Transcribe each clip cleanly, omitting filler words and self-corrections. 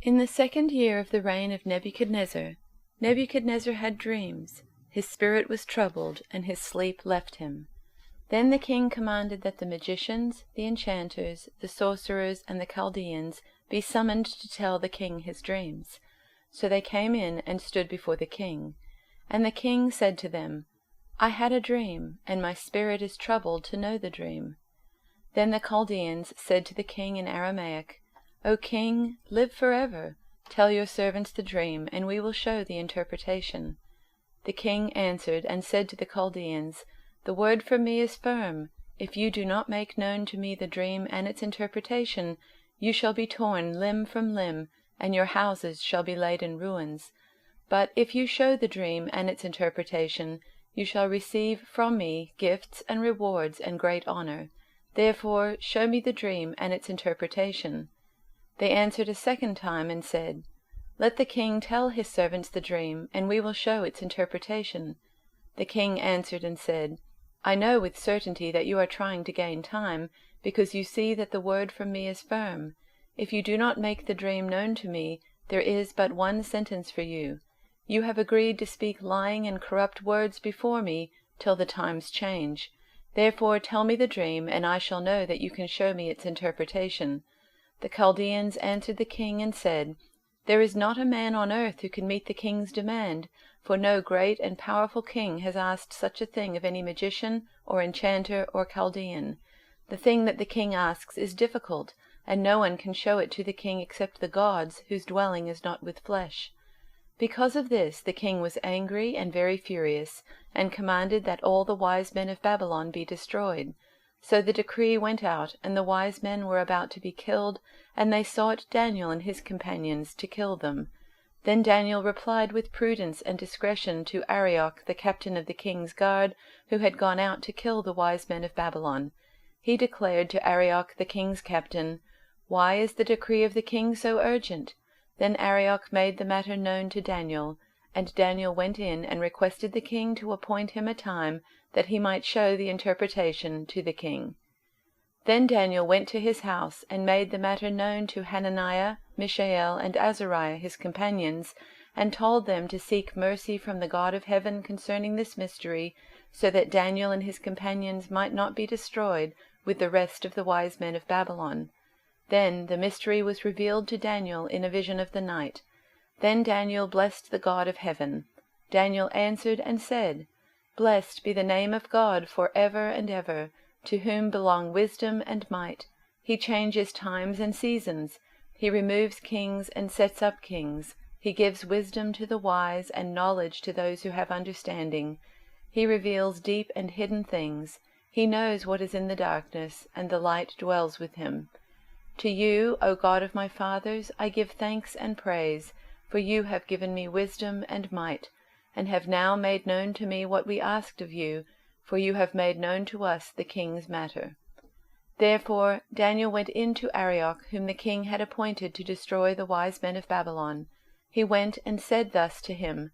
In the 2nd year of the reign of Nebuchadnezzar, Nebuchadnezzar had dreams. His spirit was troubled, and his sleep left him. Then the king commanded that the magicians, the enchanters, the sorcerers, and the Chaldeans be summoned to tell the king his dreams. So they came in and stood before the king. And the king said to them, I had a dream, and my spirit is troubled to know the dream. Then the Chaldeans said to the king in Aramaic, O king, live forever. Tell your servants the dream, and we will show the interpretation. The king answered and said to the Chaldeans, The word from me is firm. If you do not make known to me the dream and its interpretation, you shall be torn limb from limb, and your houses shall be laid in ruins. But if you show the dream and its interpretation, you shall receive from me gifts and rewards and great honor. Therefore show me the dream and its interpretation. They answered a second time and said, Let the king tell his servants the dream, and we will show its interpretation. The king answered and said, I know with certainty that you are trying to gain time, because you see that the word from me is firm. If you do not make the dream known to me, there is but one sentence for you. You have agreed to speak lying and corrupt words before me till the times change. Therefore tell me the dream, and I shall know that you can show me its interpretation. The Chaldeans answered the king and said, There is not a man on earth who can meet the king's demand, for no great and powerful king has asked such a thing of any magician or enchanter or Chaldean. The thing that the king asks is difficult, and no one can show it to the king except the gods, whose dwelling is not with flesh. Because of this the king was angry and very furious, and commanded that all the wise men of Babylon be destroyed. So the decree went out, and the wise men were about to be killed, and they sought Daniel and his companions to kill them. Then Daniel replied with prudence and discretion to Arioch, the captain of the king's guard, who had gone out to kill the wise men of Babylon. He declared to Arioch, the king's captain, Why is the decree of the king so urgent? Then Arioch made the matter known to Daniel, and Daniel went in and requested the king to appoint him a time, that he might show the interpretation to the king. Then Daniel went to his house, and made the matter known to Hananiah, Mishael, and Azariah his companions, and told them to seek mercy from the God of heaven concerning this mystery, so that Daniel and his companions might not be destroyed with the rest of the wise men of Babylon. Then the mystery was revealed to Daniel in a vision of the night. Then Daniel blessed the God of heaven. Daniel answered and said, Blessed be the name of God for ever and ever, to whom belong wisdom and might. He changes times and seasons. He removes kings and sets up kings. He gives wisdom to the wise and knowledge to those who have understanding. He reveals deep and hidden things. He knows what is in the darkness, and the light dwells with him. To you, O God of my fathers, I give thanks and praise, for you have given me wisdom and might, and have now made known to me what we asked of you, for you have made known to us the king's matter. Therefore Daniel went in to Arioch, whom the king had appointed to destroy the wise men of Babylon. He went and said thus to him,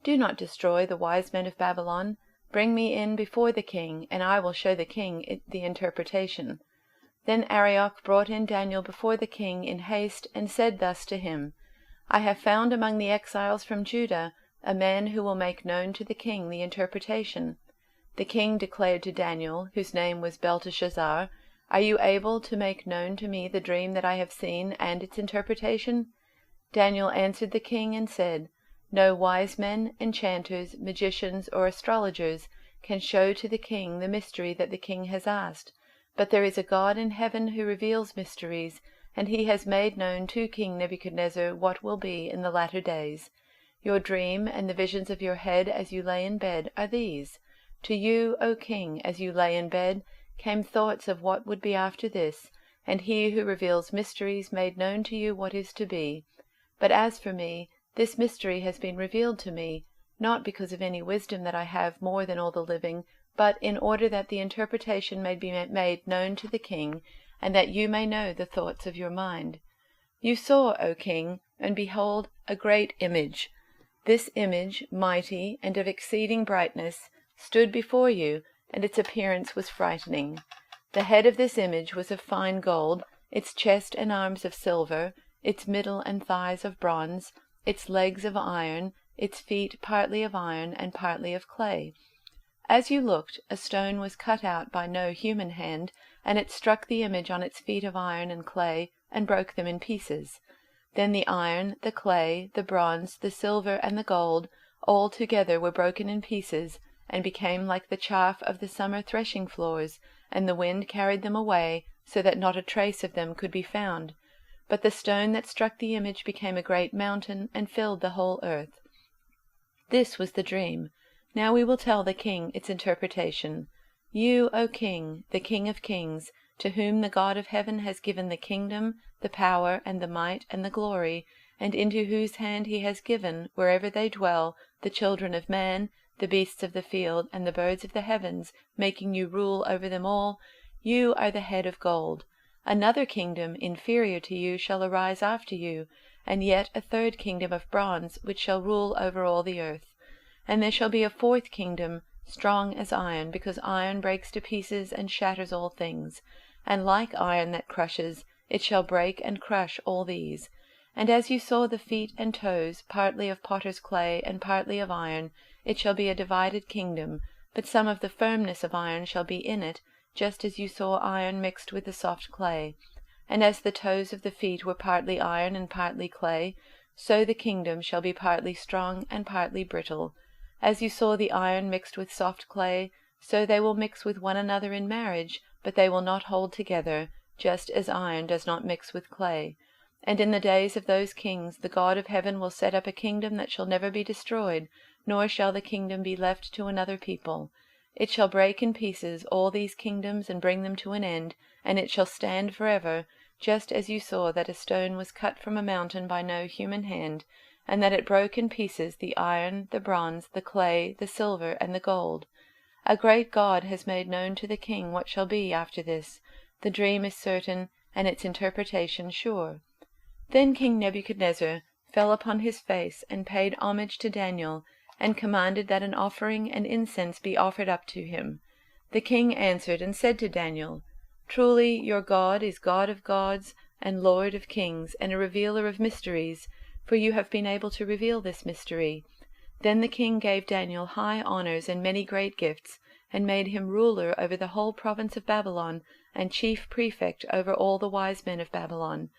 Do not destroy the wise men of Babylon. Bring me in before the king, and I will show the king the interpretation. Then Arioch brought in Daniel before the king in haste, and said thus to him, I have found among the exiles from Judah a man who will make known to the king the interpretation. The king declared to Daniel, whose name was Belteshazzar, Are you able to make known to me the dream that I have seen and its interpretation? Daniel answered the king and said, No wise men, enchanters, magicians, or astrologers can show to the king the mystery that the king has asked, but there is a God in heaven who reveals mysteries, and he has made known to King Nebuchadnezzar what will be in the latter days. Your dream and the visions of your head as you lay in bed are these. To you, O king, as you lay in bed, came thoughts of what would be after this, and he who reveals mysteries made known to you what is to be. But as for me, this mystery has been revealed to me, not because of any wisdom that I have more than all the living, but in order that the interpretation may be made known to the king, and that you may know the thoughts of your mind. You saw, O king, and behold, a great image. This image, mighty and of exceeding brightness, stood before you, and its appearance was frightening. The head of this image was of fine gold, its chest and arms of silver, its middle and thighs of bronze, its legs of iron, its feet partly of iron and partly of clay. As you looked, a stone was cut out by no human hand, and it struck the image on its feet of iron and clay, and broke them in pieces. Then the iron, the clay, the bronze, the silver, and the gold, all together were broken in pieces, and became like the chaff of the summer threshing floors, and the wind carried them away, so that not a trace of them could be found. But the stone that struck the image became a great mountain, and filled the whole earth. This was the dream. Now we will tell the king its interpretation. You, O king, the King of kings, to whom the God of heaven has given the kingdom, the power, and the might, and the glory, and into whose hand he has given, wherever they dwell, the children of man, the beasts of the field, and the birds of the heavens, making you rule over them all, you are the head of gold. Another kingdom inferior to you shall arise after you, and yet a third kingdom of bronze, which shall rule over all the earth. And there shall be a fourth kingdom, strong as iron, because iron breaks to pieces and shatters all things. And like iron that crushes, it shall break and crush all these. And as you saw the feet and toes, partly of potter's clay and partly of iron, it shall be a divided kingdom, but some of the firmness of iron shall be in it, just as you saw iron mixed with the soft clay. And as the toes of the feet were partly iron and partly clay, so the kingdom shall be partly strong and partly brittle. As you saw the iron mixed with soft clay, so they will mix with one another in marriage, but they will not hold together, just as iron does not mix with clay. And in the days of those kings the God of heaven will set up a kingdom that shall never be destroyed, nor shall the kingdom be left to another people. It shall break in pieces all these kingdoms and bring them to an end, and it shall stand forever, just as you saw that a stone was cut from a mountain by no human hand, and that it broke in pieces the iron, the bronze, the clay, the silver, and the gold. A great God has made known to the king what shall be after this. The dream is certain, and its interpretation sure. Then King Nebuchadnezzar fell upon his face, and paid homage to Daniel, and commanded that an offering and incense be offered up to him. The king answered and said to Daniel, Truly your God is God of gods, and Lord of kings, and a revealer of mysteries, for you have been able to reveal this mystery. Then the king gave Daniel high honors and many great gifts, and made him ruler over the whole province of Babylon, and chief prefect over all the wise men of Babylon.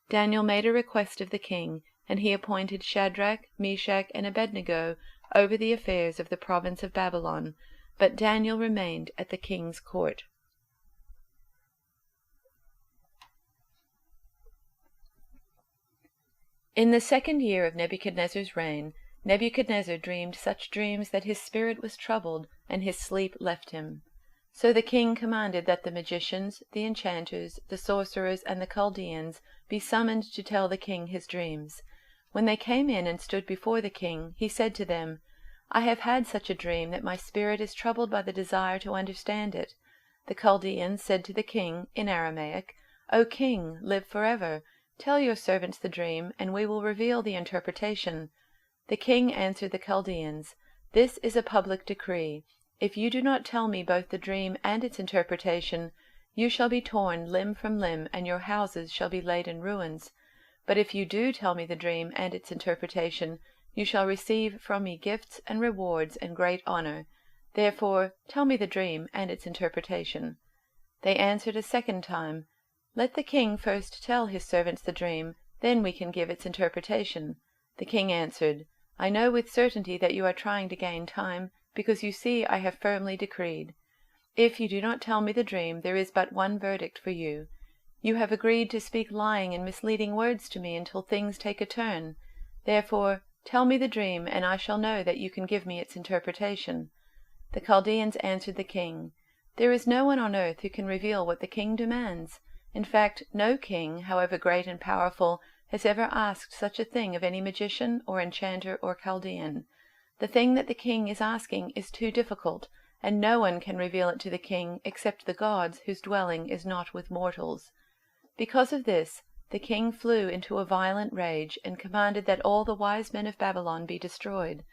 Daniel made a request of the king, and he appointed Shadrach, Meshach, and Abednego over the affairs of the province of Babylon. But Daniel remained at the king's court. In the 2nd year of Nebuchadnezzar's reign, Nebuchadnezzar dreamed such dreams that his spirit was troubled, and his sleep left him. So the king commanded that the magicians, the enchanters, the sorcerers, and the Chaldeans be summoned to tell the king his dreams. When they came in and stood before the king, he said to them, I have had such a dream that my spirit is troubled by the desire to understand it. The Chaldeans said to the king, in Aramaic, O king, live forever. Tell your servants the dream, and we will reveal the interpretation. The king answered the Chaldeans, This is a public decree. If you do not tell me both the dream and its interpretation, you shall be torn limb from limb, and your houses shall be laid in ruins. But if you do tell me the dream and its interpretation, you shall receive from me gifts and rewards and great honor. Therefore tell me the dream and its interpretation. They answered a second time, Let the king first tell his servants the dream, then we can give its interpretation. The king answered, I know with certainty that you are trying to gain time, because you see I have firmly decreed. If you do not tell me the dream, there is but one verdict for you. You have agreed to speak lying and misleading words to me until things take a turn. Therefore tell me the dream, and I shall know that you can give me its interpretation. The Chaldeans answered the king, There is no one on earth who can reveal what the king demands. In fact, no king, however great and powerful, has ever asked such a thing of any magician or enchanter or Chaldean. The thing that the king is asking is too difficult, and no one can reveal it to the king except the gods whose dwelling is not with mortals. Because of this, the king flew into a violent rage, and commanded that all the wise men of Babylon be destroyed.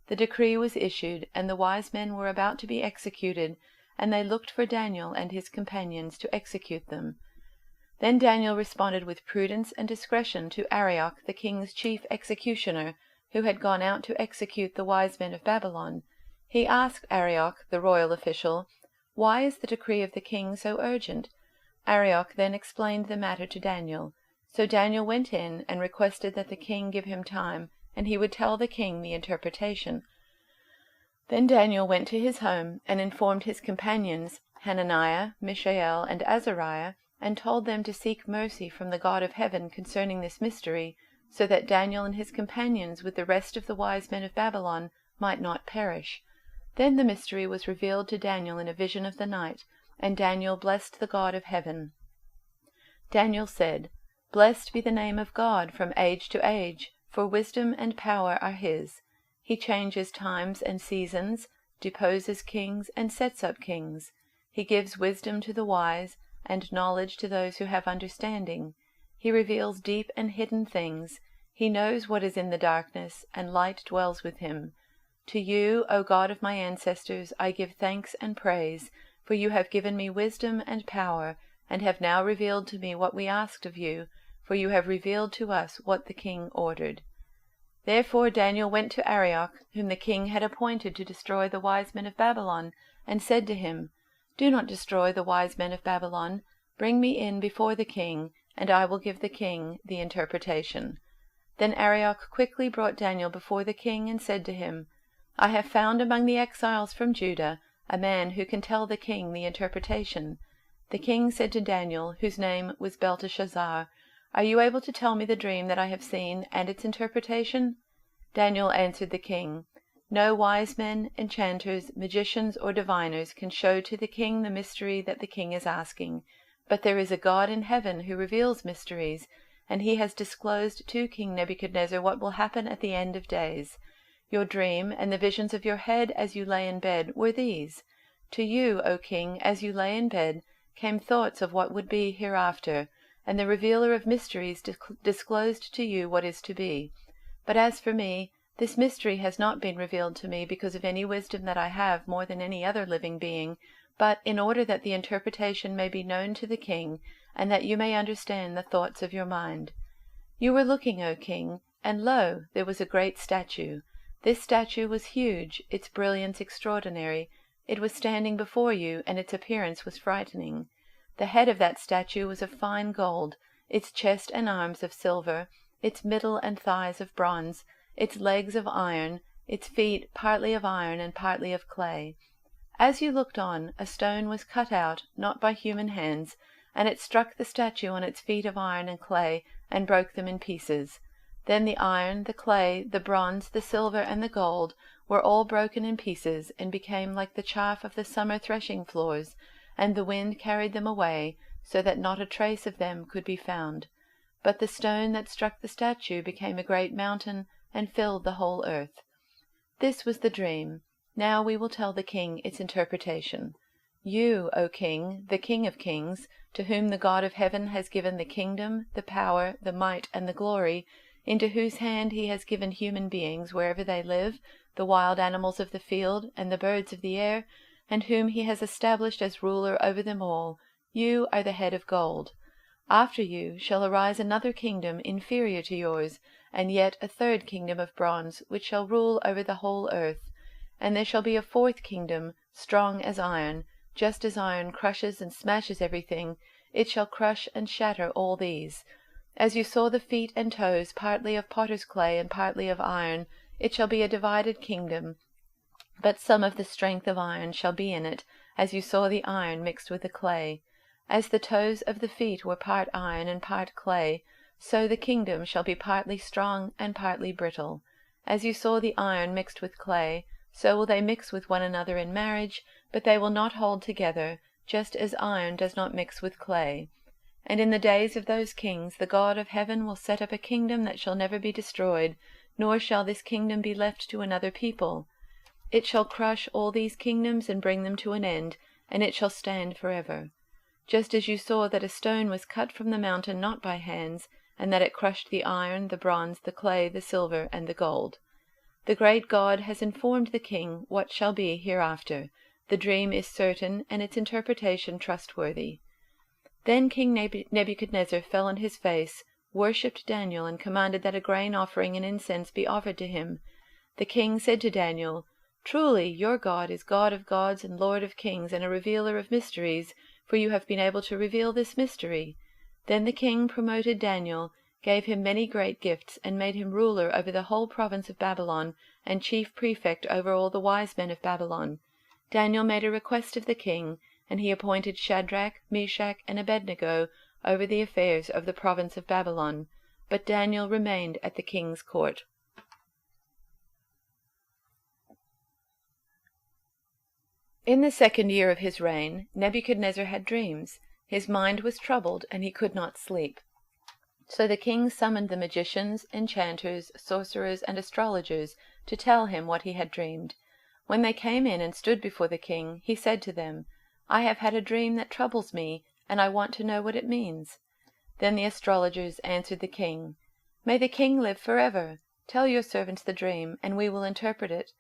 The decree was issued, and the wise men were about to be executed, and they looked for Daniel and his companions to execute them. Then Daniel responded with prudence and discretion to Arioch, the king's chief executioner, who had gone out to execute the wise men of Babylon. He asked Arioch, the royal official, "Why is the decree of the king so urgent?" Arioch then explained the matter to Daniel. So Daniel went in and requested that the king give him time, and he would tell the king the interpretation. Then Daniel went to his home and informed his companions, Hananiah, Mishael, and Azariah, and told them to seek mercy from the God of heaven concerning this mystery, so that Daniel and his companions with the rest of the wise men of Babylon might not perish. Then the mystery was revealed to Daniel in a vision of the night, and Daniel blessed the God of heaven. Daniel said, "Blessed be the name of God from age to age, for wisdom and power are his. He changes times and seasons, deposes kings, and sets up kings. He gives wisdom to the wise, and knowledge to those who have understanding. He reveals deep and hidden things. He knows what is in the darkness, and light dwells with him. To you, O God of my ancestors, I give thanks and praise, for you have given me wisdom and power, and have now revealed to me what we asked of you, for you have revealed to us what the king ordered." Therefore Daniel went to Arioch, whom the king had appointed to destroy the wise men of Babylon, and said to him, "Do not destroy the wise men of Babylon. Bring me in before the king, and I will give the king the interpretation." Then Arioch quickly brought Daniel before the king, and said to him, "I have found among the exiles from Judah a man who can tell the king the interpretation." The king said to Daniel, whose name was Belteshazzar, "Are you able to tell me the dream that I have seen, and its interpretation?" Daniel answered the king, "No wise men, enchanters, magicians, or diviners can show to the king the mystery that the king is asking. But there is a God in heaven who reveals mysteries, and he has disclosed to King Nebuchadnezzar what will happen at the end of days. Your dream and the visions of your head as you lay in bed were these. To you, O king, as you lay in bed, came thoughts of what would be hereafter, and the revealer of mysteries disclosed to you what is to be. But as for me, this mystery has not been revealed to me because of any wisdom that I have more than any other living being, but in order that the interpretation may be known to the king, and that you may understand the thoughts of your mind. You were looking, O king, and lo, there was a great statue. This statue was huge, its brilliance extraordinary. It was standing before you, and its appearance was frightening. The head of that statue was of fine gold, its chest and arms of silver, its middle and thighs of bronze, its legs of iron, its feet partly of iron and partly of clay. As you looked on, a stone was cut out, not by human hands, and it struck the statue on its feet of iron and clay, and broke them in pieces. Then the iron, the clay, the bronze, the silver, and the gold were all broken in pieces, and became like the chaff of the summer threshing floors, and the wind carried them away, so that not a trace of them could be found. But the stone that struck the statue became a great mountain, and filled the whole earth. This was the dream. Now we will tell the king its interpretation. You, O king, the King of kings, to whom the God of heaven has given the kingdom, the power, the might, and the glory, into whose hand he has given human beings wherever they live, the wild animals of the field, and the birds of the air, and whom he has established as ruler over them all, you are the head of gold. After you shall arise another kingdom inferior to yours, and yet a third kingdom of bronze, which shall rule over the whole earth. And there shall be a fourth kingdom, strong as iron. Just as iron crushes and smashes everything, it shall crush and shatter all these. As you saw the feet and toes partly of potter's clay and partly of iron, it shall be a divided kingdom, but some of the strength of iron shall be in it, as you saw the iron mixed with the clay. As the toes of the feet were part iron and part clay, so the kingdom shall be partly strong and partly brittle. As you saw the iron mixed with clay, so will they mix with one another in marriage, but they will not hold together, just as iron does not mix with clay. And in the days of those kings the God of heaven will set up a kingdom that shall never be destroyed, nor shall this kingdom be left to another people. It shall crush all these kingdoms and bring them to an end, and it shall stand forever. Just as you saw that a stone was cut from the mountain not by hands, and that it crushed the iron, the bronze, the clay, the silver, and the gold. The great God has informed the king what shall be hereafter. The dream is certain, and its interpretation trustworthy. Then King Nebuchadnezzar fell on his face, worshipped Daniel, and commanded that a grain offering and incense be offered to him. The king said to Daniel, "Truly, your God is God of gods and Lord of kings and a revealer of mysteries, for you have been able to reveal this mystery." Then the king promoted Daniel, gave him many great gifts, and made him ruler over the whole province of Babylon, and chief prefect over all the wise men of Babylon. Daniel made a request of the king, and he appointed Shadrach, Meshach, and Abednego over the affairs of the province of Babylon. But Daniel remained at the king's court. In the 2nd year of his reign, Nebuchadnezzar had dreams. His mind was troubled, and he could not sleep. So the king summoned the magicians, enchanters, sorcerers, and astrologers to tell him what he had dreamed. When they came in and stood before the king, he said to them, "I have had a dream that troubles me, and I want to know what it means." Then the astrologers answered the king, "May the king live forever! Tell your servants the dream, and we will interpret it."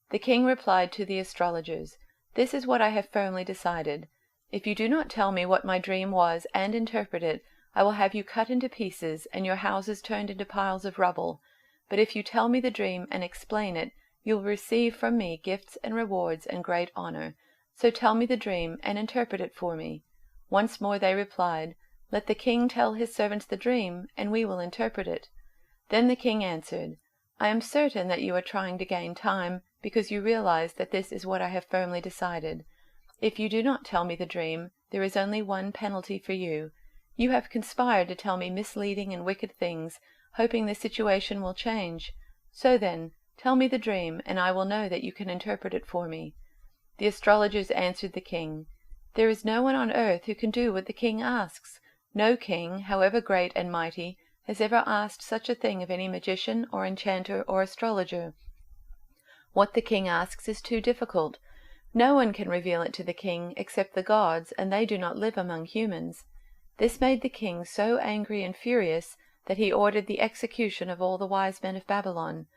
The king replied to the astrologers, "This is what I have firmly decided. If you do not tell me what my dream was and interpret it, I will have you cut into pieces and your houses turned into piles of rubble. But if you tell me the dream and explain it, you will receive from me gifts and rewards and great honor. So tell me the dream and interpret it for me." Once more they replied, "Let the king tell his servants the dream, and we will interpret it." Then the king answered, "I am certain that you are trying to gain time, because you realize that this is what I have firmly decided. If you do not tell me the dream, there is only one penalty for you. You have conspired to tell me misleading and wicked things, hoping the situation will change. So then, tell me the dream, and I will know that you can interpret it for me." The astrologers answered the king, "There is no one on earth who can do what the king asks. No king, however great and mighty, has ever asked such a thing of any magician or enchanter or astrologer. What the king asks is too difficult. No one can reveal it to the king except the gods, and they do not live among humans." This made the king so angry and furious that he ordered the execution of all the wise men of Babylon.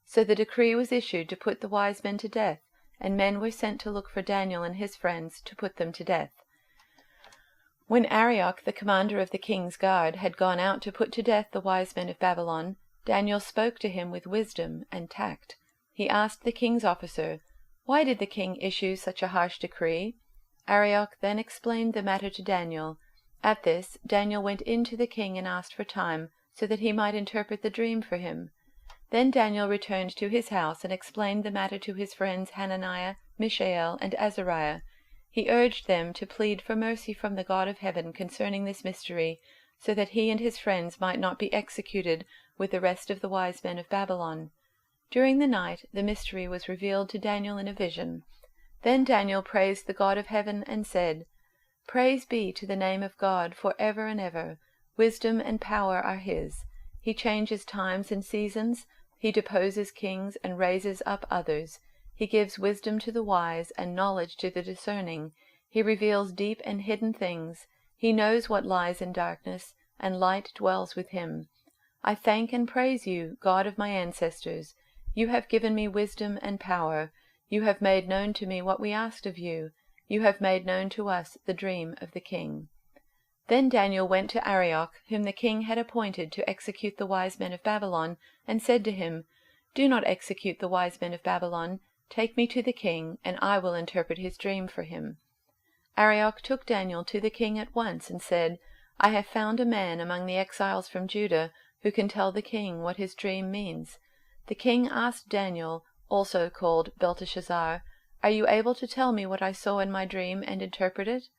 So the decree was issued to put the wise men to death, and men were sent to look for Daniel and his friends to put them to death. When Arioch, the commander of the king's guard, had gone out to put to death the wise men of Babylon, Daniel spoke to him with wisdom and tact. He asked the king's officer, "Why did the king issue such a harsh decree?" Arioch then explained the matter to Daniel. At this, Daniel went in to the king and asked for time, so that he might interpret the dream for him. Then Daniel returned to his house and explained the matter to his friends Hananiah, Mishael, and Azariah. He urged them to plead for mercy from the God of heaven concerning this mystery, so that he and his friends might not be executed with the rest of the wise men of Babylon. During the night the mystery was revealed to Daniel in a vision. Then Daniel praised the God of heaven and said, "Praise be to the name of God for ever and ever. Wisdom and power are his. He changes times and seasons. He deposes kings and raises up others. He gives wisdom to the wise and knowledge to the discerning. He reveals deep and hidden things. He knows what lies in darkness, and light dwells with him. I thank and praise you, God of my ancestors. You have given me wisdom and power. You have made known to me what we asked of you. You have made known to us the dream of the king." Then Daniel went to Arioch, whom the king had appointed to execute the wise men of Babylon, and said to him, "Do not execute the wise men of Babylon. Take me to the king, and I will interpret his dream for him." Arioch took Daniel to the king at once, and said, "I have found a man among the exiles from Judah who can tell the king what his dream means." The king asked Daniel, also called Belteshazzar, "Are you able to tell me what I saw in my dream and interpret it?"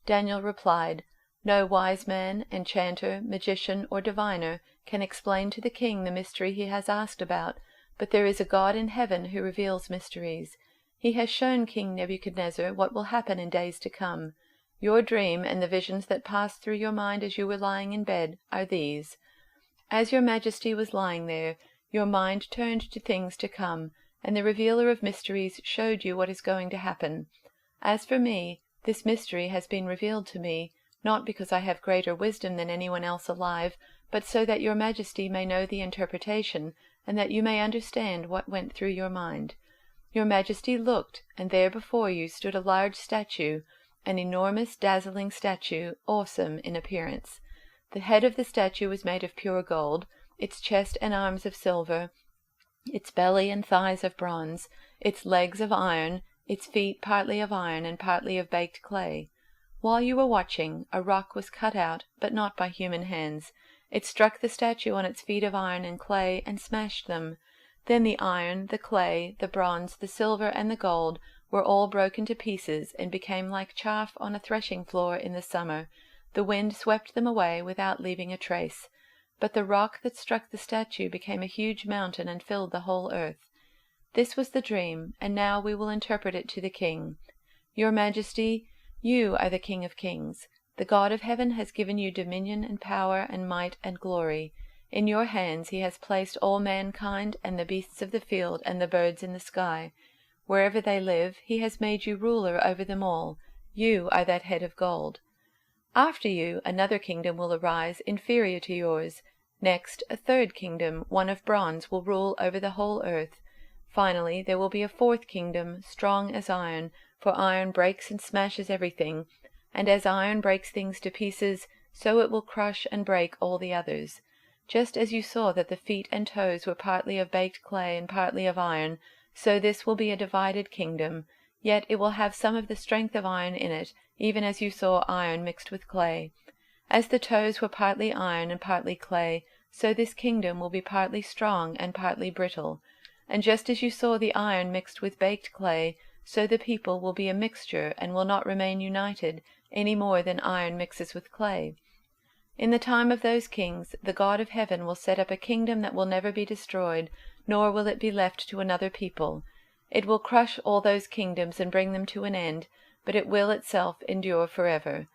Daniel replied, "No wise man, enchanter, magician, or diviner can explain to the king the mystery he has asked about, but there is a God in heaven who reveals mysteries. He has shown King Nebuchadnezzar what will happen in days to come. Your dream and the visions that passed through your mind as you were lying in bed are these. As your majesty was lying there, your mind turned to things to come, and the revealer of mysteries showed you what is going to happen. As for me, this mystery has been revealed to me, not because I have greater wisdom than anyone else alive, but so that your majesty may know the interpretation, and that you may understand what went through your mind. Your majesty looked, and there before you stood a large statue, an enormous, dazzling statue, awesome in appearance. The head of the statue was made of pure gold, its chest and arms of silver, its belly and thighs of bronze, its legs of iron, its feet partly of iron and partly of baked clay. While you were watching, a rock was cut out, but not by human hands. It struck the statue on its feet of iron and clay and smashed them. Then the iron, the clay, the bronze, the silver, and the gold were all broken to pieces and became like chaff on a threshing floor in the summer. The wind swept them away without leaving a trace. But the rock that struck the statue became a huge mountain and filled the whole earth. This was the dream, and now we will interpret it to the king. Your Majesty, you are the King of Kings. The God of heaven has given you dominion and power and might and glory. In your hands he has placed all mankind and the beasts of the field and the birds in the sky. Wherever they live, he has made you ruler over them all. You are that head of gold. After you, another kingdom will arise inferior to yours. Next, a third kingdom, one of bronze, will rule over the whole earth. Finally, there will be a fourth kingdom, strong as iron, for iron breaks and smashes everything, and as iron breaks things to pieces, so it will crush and break all the others. Just as you saw that the feet and toes were partly of baked clay and partly of iron, so this will be a divided kingdom, yet it will have some of the strength of iron in it, even as you saw iron mixed with clay. As the toes were partly iron and partly clay, so this kingdom will be partly strong and partly brittle. And just as you saw the iron mixed with baked clay, so the people will be a mixture and will not remain united, any more than iron mixes with clay. In the time of those kings, the God of heaven will set up a kingdom that will never be destroyed, nor will it be left to another people. It will crush all those kingdoms and bring them to an end, but it will itself endure forever.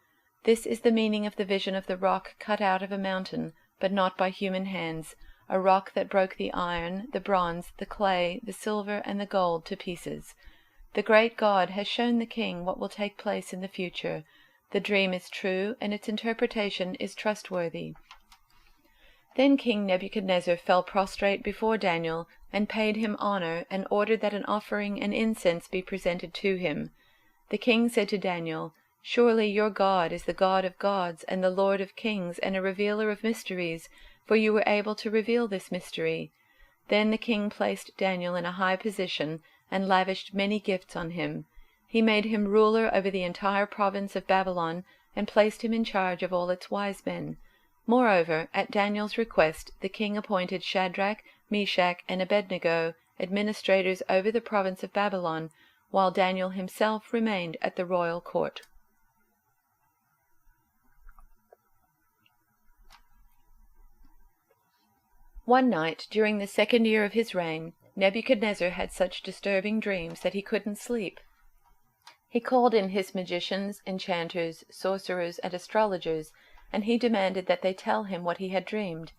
This is the meaning of the vision of the rock cut out of a mountain, but not by human hands, a rock that broke the iron, the bronze, the clay, the silver, and the gold to pieces. The great God has shown the king what will take place in the future. The dream is true, and its interpretation is trustworthy. Then King Nebuchadnezzar fell prostrate before Daniel, and paid him honor, and ordered that an offering and incense be presented to him. The king said to Daniel, "Surely your God is the God of gods, and the Lord of kings, and a revealer of mysteries, for you were able to reveal this mystery." Then the king placed Daniel in a high position, and lavished many gifts on him. He made him ruler over the entire province of Babylon, and placed him in charge of all its wise men. Moreover, at Daniel's request, the king appointed Shadrach, Meshach, and Abednego administrators over the province of Babylon, while Daniel himself remained at the royal court. One night, during the 2nd year of his reign, Nebuchadnezzar had such disturbing dreams that he couldn't sleep. He called in his magicians, enchanters, sorcerers, and astrologers, and he demanded that they tell him what he had dreamed.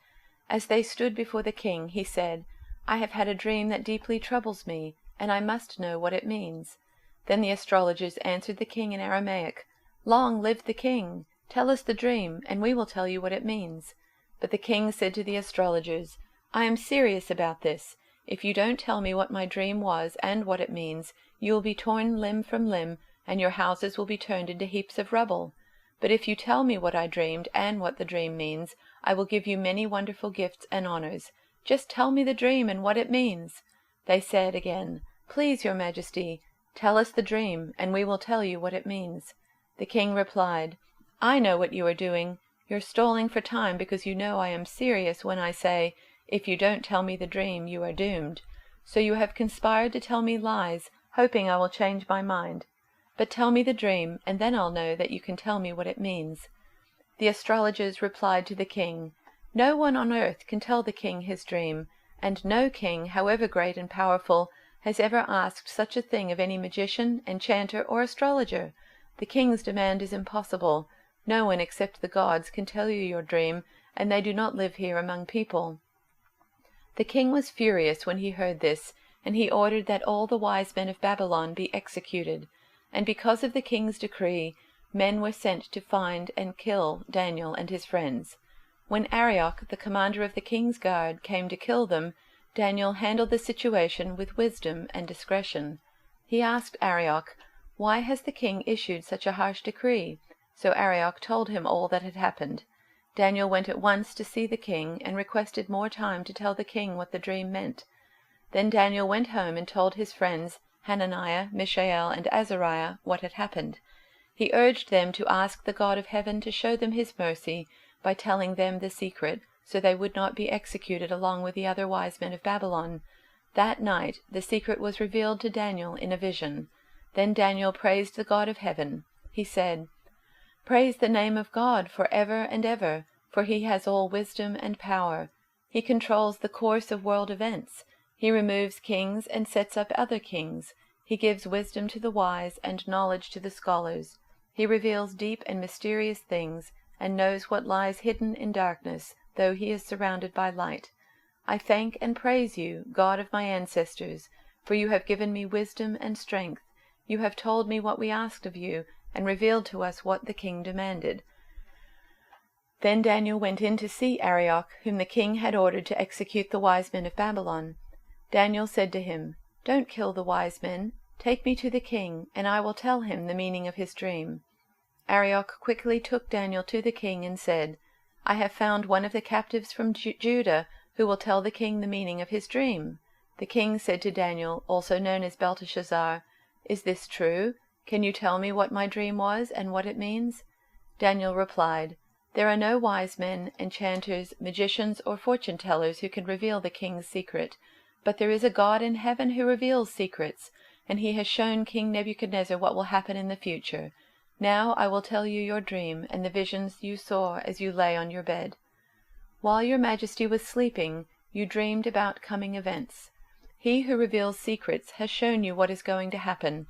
As they stood before the king, he said, "I have had a dream that deeply troubles me, and I must know what it means." Then the astrologers answered the king in Aramaic, "Long live the king! Tell us the dream, and we will tell you what it means." But the king said to the astrologers, "I am serious about this. If you don't tell me what my dream was and what it means, you will be torn limb from limb, and your houses will be turned into heaps of rubble. But if you tell me what I dreamed and what the dream means, I will give you many wonderful gifts and honors. Just tell me the dream and what it means." They said again, "Please, your majesty, tell us the dream, and we will tell you what it means." The king replied, "I know what you are doing. You're stalling for time because you know I am serious when I say, if you don't tell me the dream, you are doomed. So you have conspired to tell me lies, hoping I will change my mind. But tell me the dream, and then I'll know that you can tell me what it means." The astrologers replied to the king, "No one on earth can tell the king his dream, and no king, however great and powerful, has ever asked such a thing of any magician, enchanter, or astrologer. The king's demand is impossible. No one except the gods can tell you your dream, and they do not live here among people." The king was furious when he heard this, and he ordered that all the wise men of Babylon be executed. And because of the king's decree, men were sent to find and kill Daniel and his friends. When Arioch, the commander of the king's guard, came to kill them, Daniel handled the situation with wisdom and discretion. He asked Arioch, "Why has the king issued such a harsh decree?" So Arioch told him all that had happened. Daniel went at once to see the king and requested more time to tell the king what the dream meant. Then Daniel went home and told his friends Hananiah, Mishael, and Azariah what had happened. He urged them to ask the God of heaven to show them his mercy by telling them the secret, so they would not be executed along with the other wise men of Babylon. That night the secret was revealed to Daniel in a vision. Then Daniel praised the God of heaven. He said, "Praise the name of God for ever and ever, for he has all wisdom and power. He controls the course of world events. He removes kings and sets up other kings. He gives wisdom to the wise and knowledge to the scholars. He reveals deep and mysterious things, and knows what lies hidden in darkness, though he is surrounded by light. I thank and praise you, God of my ancestors, for you have given me wisdom and strength. You have told me what we asked of you, and revealed to us what the king demanded." Then Daniel went in to see Arioch, whom the king had ordered to execute the wise men of Babylon. Daniel said to him, "Don't kill the wise men. Take me to the king, and I will tell him the meaning of his dream." Arioch quickly took Daniel to the king and said, "I have found one of the captives from Judah who will tell the king the meaning of his dream." The king said to Daniel, also known as Belteshazzar, "Is this true? Can you tell me what my dream was and what it means?" Daniel replied, "There are no wise men, enchanters, magicians, or fortune-tellers who can reveal the king's secret, but there is a God in heaven who reveals secrets, and he has shown King Nebuchadnezzar what will happen in the future. Now I will tell you your dream and the visions you saw as you lay on your bed. While your majesty was sleeping, you dreamed about coming events. He who reveals secrets has shown you what is going to happen,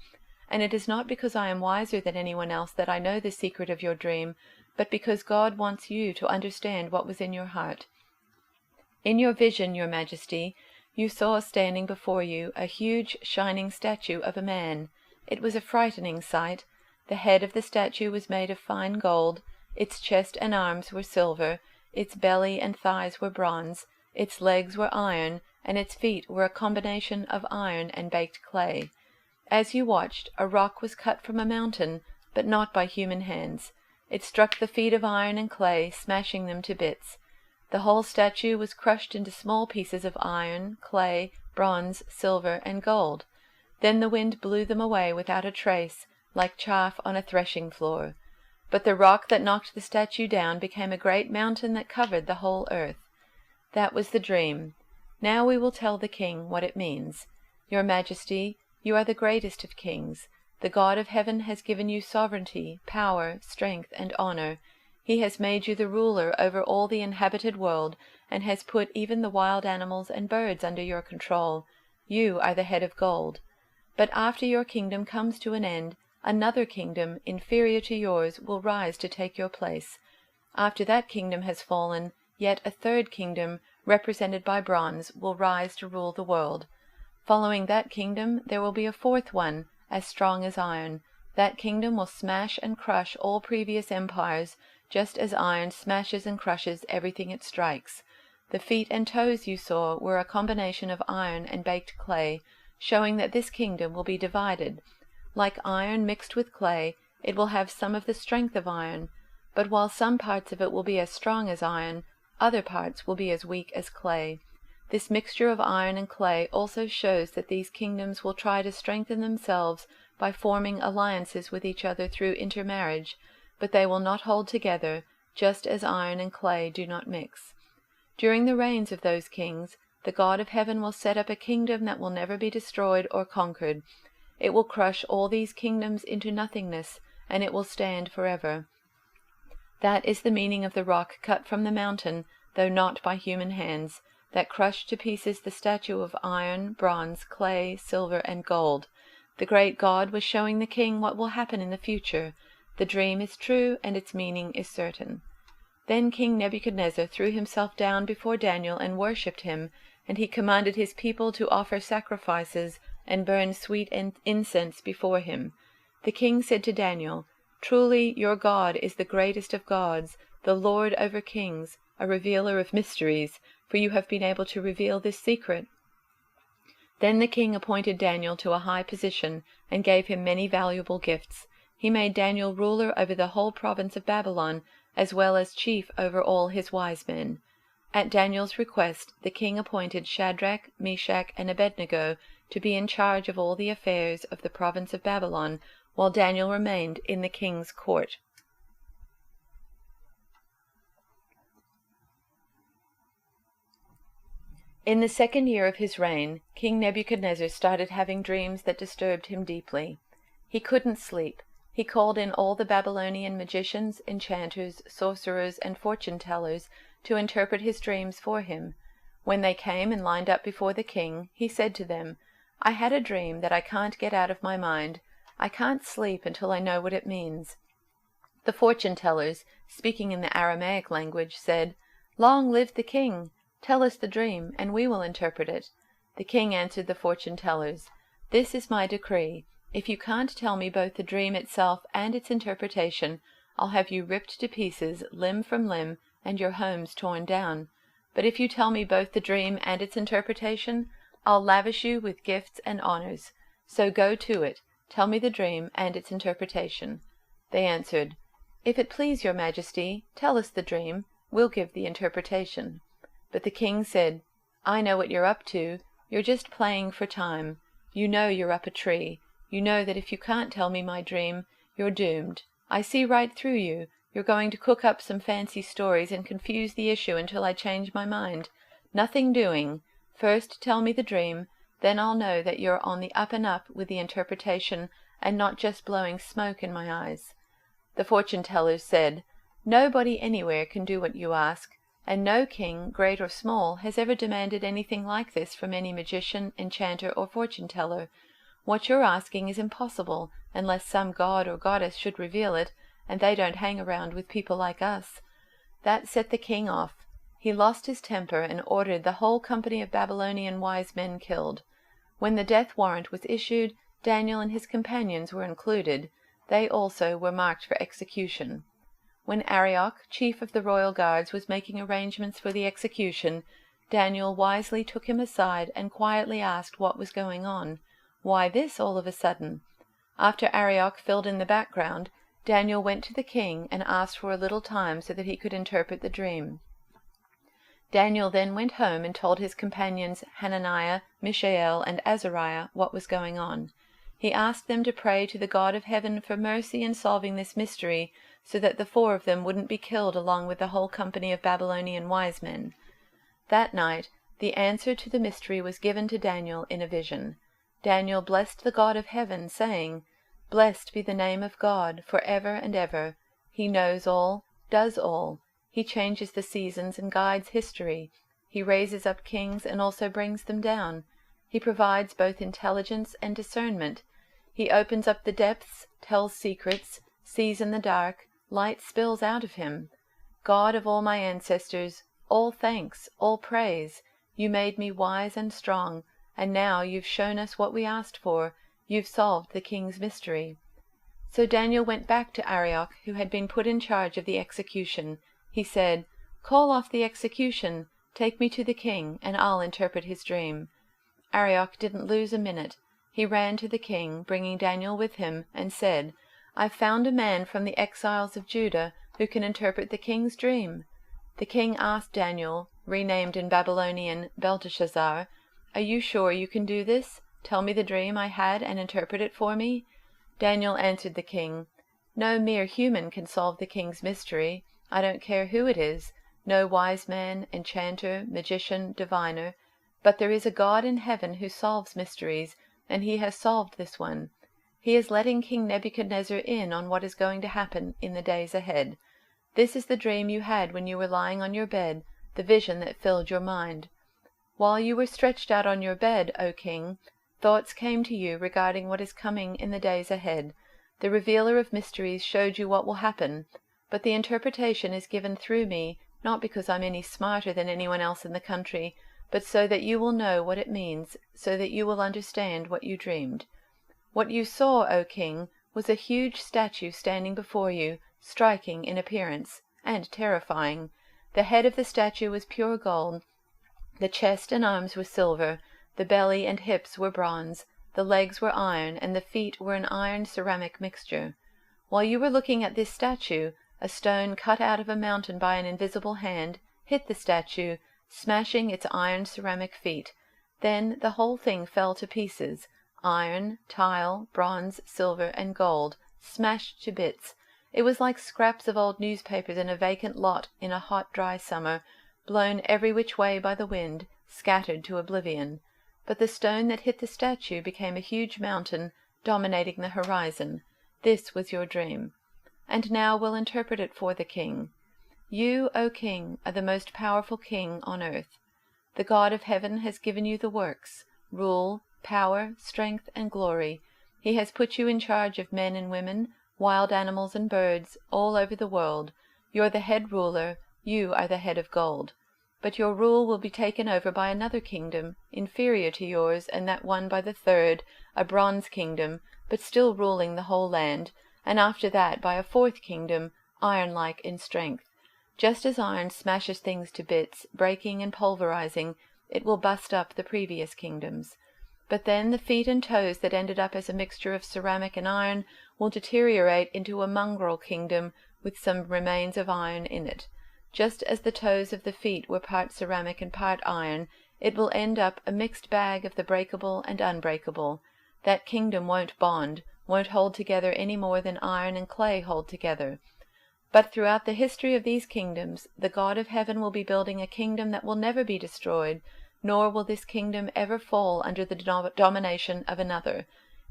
and it is not because I am wiser than anyone else that I know the secret of your dream, but because God wants you to understand what was in your heart. In your vision, your majesty, you saw standing before you a huge shining statue of a man. It was a frightening sight. The head of the statue was made of fine gold, its chest and arms were silver, its belly and thighs were bronze, its legs were iron, and its feet were a combination of iron and baked clay. As you watched, a rock was cut from a mountain, but not by human hands. It struck the feet of iron and clay, smashing them to bits. The whole statue was crushed into small pieces of iron, clay, bronze, silver, and gold. Then the wind blew them away without a trace, like chaff on a threshing floor. But the rock that knocked the statue down became a great mountain that covered the whole earth. That was the dream. Now we will tell the king what it means. Your majesty, you are the greatest of kings. The God of heaven has given you sovereignty, power, strength, and honor. He has made you the ruler over all the inhabited world, and has put even the wild animals and birds under your control. You are the head of gold. But after your kingdom comes to an end, another kingdom, inferior to yours, will rise to take your place. After that kingdom has fallen, yet a third kingdom, represented by bronze, will rise to rule the world. Following that kingdom, there will be a fourth one, as strong as iron. That kingdom will smash and crush all previous empires, just as iron smashes and crushes everything it strikes. The feet and toes you saw were a combination of iron and baked clay, showing that this kingdom will be divided. Like iron mixed with clay, it will have some of the strength of iron, but while some parts of it will be as strong as iron, other parts will be as weak as clay. This mixture of iron and clay also shows that these kingdoms will try to strengthen themselves by forming alliances with each other through intermarriage, but they will not hold together, just as iron and clay do not mix. During the reigns of those kings, the God of heaven will set up a kingdom that will never be destroyed or conquered. It will crush all these kingdoms into nothingness, and it will stand forever. That is the meaning of the rock cut from the mountain, though not by human hands, that crushed to pieces the statue of iron, bronze, clay, silver, and gold. The great God was showing the king what will happen in the future. The dream is true, and its meaning is certain. Then King Nebuchadnezzar threw himself down before Daniel and worshipped him, and he commanded his people to offer sacrifices and burn sweet incense before him. The king said to Daniel, "Truly your God is the greatest of gods, the Lord over kings, a revealer of mysteries, for you have been able to reveal this secret." Then the king appointed Daniel to a high position, and gave him many valuable gifts. He made Daniel ruler over the whole province of Babylon, as well as chief over all his wise men. At Daniel's request, the king appointed Shadrach, Meshach, and Abednego to be in charge of all the affairs of the province of Babylon, while Daniel remained in the king's court. In the 2nd year of his reign, King Nebuchadnezzar started having dreams that disturbed him deeply. He couldn't sleep. He called in all the Babylonian magicians, enchanters, sorcerers, and fortune-tellers to interpret his dreams for him. When they came and lined up before the king, he said to them, "I had a dream that I can't get out of my mind. I can't sleep until I know what it means." The fortune-tellers, speaking in the Aramaic language, said, "Long live the king! Tell us the dream, and we will interpret it." The king answered the fortune-tellers, "This is my decree. If you can't tell me both the dream itself and its interpretation, I'll have you ripped to pieces, limb from limb, and your homes torn down. But if you tell me both the dream and its interpretation, I'll lavish you with gifts and honors. So go to it. Tell me the dream and its interpretation." They answered, "If it please your majesty, tell us the dream. We'll give the interpretation." But the king said, "I know what you're up to. You're just playing for time. You know you're up a tree. You know that if you can't tell me my dream, you're doomed. I see right through you. You're going to cook up some fancy stories and confuse the issue until I change my mind. Nothing doing. First tell me the dream, then I'll know that you're on the up and up with the interpretation and not just blowing smoke in my eyes." The fortune-tellers said, "Nobody anywhere can do what you ask, and no king, great or small, has ever demanded anything like this from any magician, enchanter, or fortune-teller. What you're asking is impossible, unless some god or goddess should reveal it, and they don't hang around with people like us." That set the king off. He lost his temper and ordered the whole company of Babylonian wise men killed. When the death warrant was issued, Daniel and his companions were included. They also were marked for execution. When Arioch, chief of the royal guards, was making arrangements for the execution, Daniel wisely took him aside and quietly asked what was going on. Why this all of a sudden? After Arioch filled in the background, Daniel went to the king and asked for a little time so that he could interpret the dream. Daniel then went home and told his companions Hananiah, Mishael, and Azariah what was going on. He asked them to pray to the God of heaven for mercy in solving this mystery, so that the 4 of them wouldn't be killed along with the whole company of Babylonian wise men. That night, the answer to the mystery was given to Daniel in a vision. Daniel blessed the God of heaven, saying, "Blessed be the name of God for ever and ever. He knows all, does all. He changes the seasons and guides history. He raises up kings and also brings them down. He provides both intelligence and discernment. He opens up the depths, tells secrets, sees in the dark, light spills out of him. God of all my ancestors, all thanks, all praise. You made me wise and strong, and now you've shown us what we asked for. You've solved the king's mystery." So Daniel went back to Arioch, who had been put in charge of the execution. He said, "Call off the execution. Take me to the king, and I'll interpret his dream." Arioch didn't lose a minute. He ran to the king, bringing Daniel with him, and said, "I've found a man from the exiles of Judah who can interpret the king's dream." The king asked Daniel, renamed in Babylonian Belteshazzar, "Are you sure you can do this? Tell me the dream I had and interpret it for me." Daniel answered the king, "No mere human can solve the king's mystery. I don't care who it is, no wise man, enchanter, magician, diviner. But there is a God in heaven who solves mysteries, and he has solved this one. He is letting King Nebuchadnezzar in on what is going to happen in the days ahead. This is the dream you had when you were lying on your bed, the vision that filled your mind. While you were stretched out on your bed, O king, thoughts came to you regarding what is coming in the days ahead. The revealer of mysteries showed you what will happen, but the interpretation is given through me, not because I'm any smarter than anyone else in the country, but so that you will know what it means, so that you will understand what you dreamed. What you saw, O king, was a huge statue standing before you, striking in appearance, and terrifying. The head of the statue was pure gold, the chest and arms were silver, The belly and hips were bronze, the legs were iron, and the feet were an iron-ceramic mixture. While you were looking at this statue, a stone cut out of a mountain by an invisible hand hit the statue, smashing its iron-ceramic feet. Then the whole thing fell to pieces, iron, tile, bronze, silver, and gold, smashed to bits. It was like scraps of old newspapers in a vacant lot in a hot, dry summer, blown every which way by the wind, scattered to oblivion. But the stone that hit the statue became a huge mountain, dominating the horizon. This was your dream. And now we'll interpret it for the king. You, O king, are the most powerful king on earth. The God of heaven has given you the works, rule, power, strength, and glory. He has put you in charge of men and women, wild animals and birds, all over the world. You're the head ruler, you are the head of gold. But your rule will be taken over by another kingdom, inferior to yours, and that one by the third, a bronze kingdom, but still ruling the whole land, and after that by a fourth kingdom, iron-like in strength. Just as iron smashes things to bits, breaking and pulverizing, it will bust up the previous kingdoms. But then the feet and toes that ended up as a mixture of ceramic and iron will deteriorate into a mongrel kingdom with some remains of iron in it. Just as the toes of the feet were part ceramic and part iron, it will end up a mixed bag of the breakable and unbreakable. That kingdom won't bond, won't hold together any more than iron and clay hold together. But throughout the history of these kingdoms, the God of heaven will be building a kingdom that will never be destroyed, nor will this kingdom ever fall under the domination of another.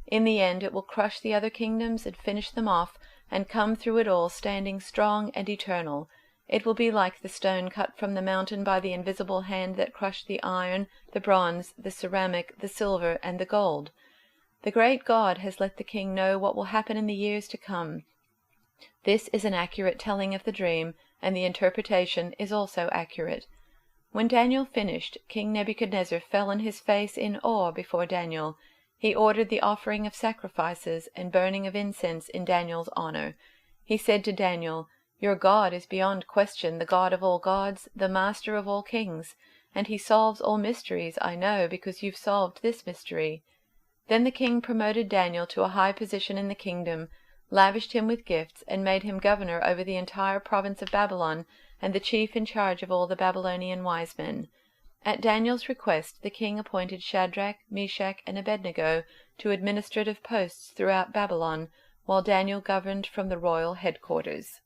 In the end it will crush the other kingdoms and finish them off, and come through it all standing strong and eternal. It will be like the stone cut from the mountain by the invisible hand that crushed the iron, the bronze, the ceramic, the silver, and the gold. The great God has let the king know what will happen in the years to come. This is an accurate telling of the dream, and the interpretation is also accurate. When Daniel finished, King Nebuchadnezzar fell on his face in awe before Daniel. He ordered the offering of sacrifices and burning of incense in Daniel's honor. He said to Daniel, "Your God is beyond question the God of all gods, the master of all kings, and he solves all mysteries, I know, because you've solved this mystery." Then the king promoted Daniel to a high position in the kingdom, lavished him with gifts, and made him governor over the entire province of Babylon, and the chief in charge of all the Babylonian wise men. At Daniel's request, the king appointed Shadrach, Meshach, and Abednego to administrative posts throughout Babylon, while Daniel governed from the royal headquarters.